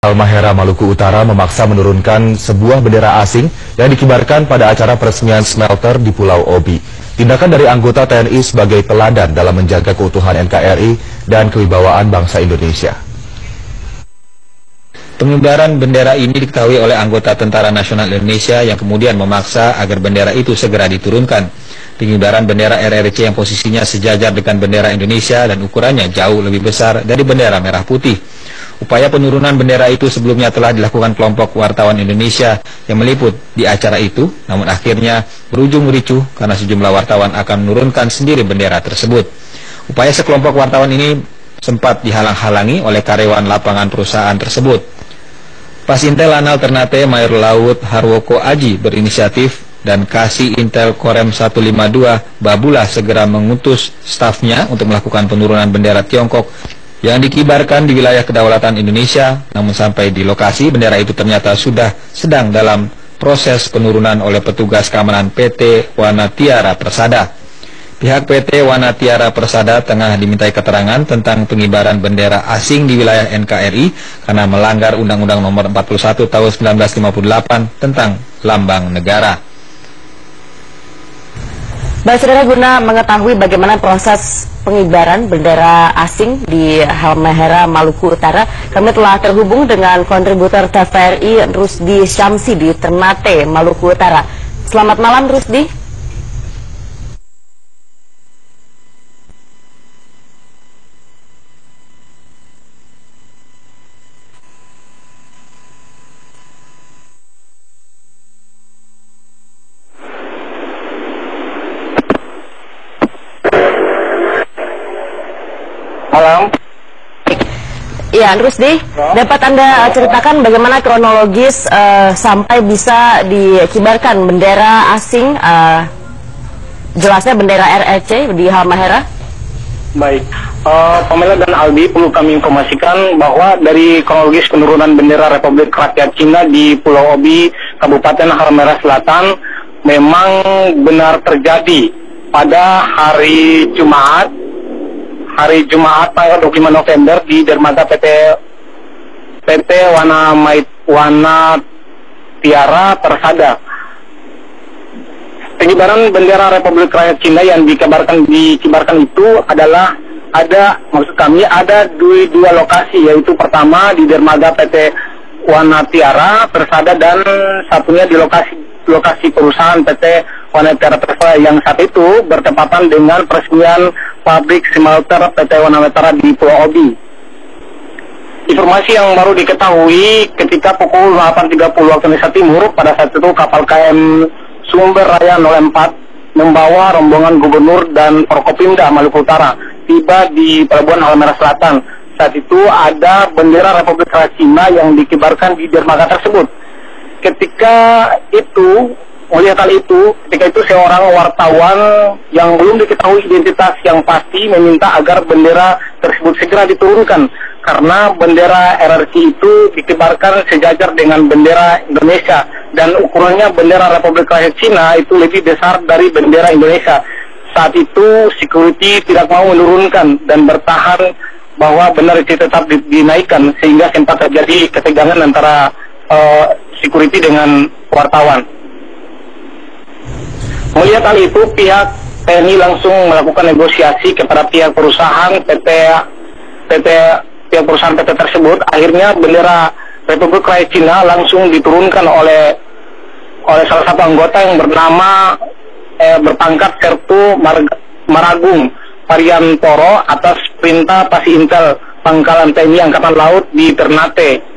Halmahera, Maluku Utara memaksa menurunkan sebuah bendera asing yang dikibarkan pada acara peresmian smelter di Pulau Obi. Tindakan dari anggota TNI sebagai teladan dalam menjaga keutuhan NKRI dan kewibawaan bangsa Indonesia. Pengibaran bendera ini diketahui oleh anggota Tentara Nasional Indonesia yang kemudian memaksa agar bendera itu segera diturunkan. Pengibaran bendera RRC yang posisinya sejajar dengan bendera Indonesia dan ukurannya jauh lebih besar dari bendera merah putih. Upaya penurunan bendera itu sebelumnya telah dilakukan kelompok wartawan Indonesia yang meliput di acara itu, namun akhirnya berujung ricuh karena sejumlah wartawan akan menurunkan sendiri bendera tersebut. Upaya sekelompok wartawan ini sempat dihalang-halangi oleh karyawan lapangan perusahaan tersebut. Pasintel Lanal Ternate Mayor Laut Harwoko Aji berinisiatif dan Kasih Intel Korem 152 Babula segera mengutus stafnya untuk melakukan penurunan bendera Tiongkok yang dikibarkan di wilayah kedaulatan Indonesia. Namun sampai di lokasi, bendera itu ternyata sudah sedang dalam proses penurunan oleh petugas keamanan PT Wanatiara Persada. Pihak PT Wanatiara Persada tengah dimintai keterangan tentang pengibaran bendera asing di wilayah NKRI karena melanggar Undang-Undang Nomor 41 Tahun 1958 tentang Lambang Negara. Baik, saudara, guna mengetahui bagaimana proses pengibaran bendera asing di Halmahera, Maluku Utara, kami telah terhubung dengan kontributor TVRI Rusdi Syamsi di Ternate, Maluku Utara. Selamat malam, Rusdi. Malam. Ya, Rusdi, dapat Anda ceritakan bagaimana kronologis sampai bisa dikibarkan bendera asing, jelasnya bendera RRC di Halmahera? Baik, Pamela dan Aldi, perlu kami informasikan bahwa dari kronologis penurunan bendera Republik Rakyat Cina di Pulau Obi, Kabupaten Halmahera Selatan, memang benar terjadi pada hari Jumat tanggal 25 November di dermaga PT Wanatiara Persada. Pengibaran bendera Republik Rakyat Cina yang dikibarkan itu adalah ada dua lokasi, yaitu pertama di dermaga PT Wanatiara Persada dan satunya di lokasi perusahaan PT Wanatiara Persada yang saat itu bertepatan dengan peresmian pabrik smelter PT Wanatiara di Pulau Obi. Informasi yang baru diketahui ketika pukul 8.30 waktu Indonesia Timur, pada saat itu kapal KM Sumber Raya 04 membawa rombongan gubernur dan Forkopimda Maluku Utara tiba di Pelabuhan Halmahera Selatan. Saat itu ada bendera Republik Rakyat Cina yang dikibarkan di dermaga tersebut. Ketika itu seorang wartawan yang belum diketahui identitas yang pasti meminta agar bendera tersebut segera diturunkan karena bendera RRC itu dikibarkan sejajar dengan bendera Indonesia dan ukurannya bendera Republik Rakyat Cina itu lebih besar dari bendera Indonesia. Saat itu security tidak mau menurunkan dan bertahan bahwa bendera itu tetap dinaikkan sehingga sempat terjadi ketegangan antara security dengan wartawan. Melihat hal itu, pihak TNI langsung melakukan negosiasi kepada pihak perusahaan PT tersebut. Akhirnya bendera Republik Rakyat Cina langsung diturunkan oleh salah satu anggota yang bernama berpangkat Sertu Maragung Pariantoro atas perintah Pasintel Pangkalan TNI Angkatan Laut di Ternate.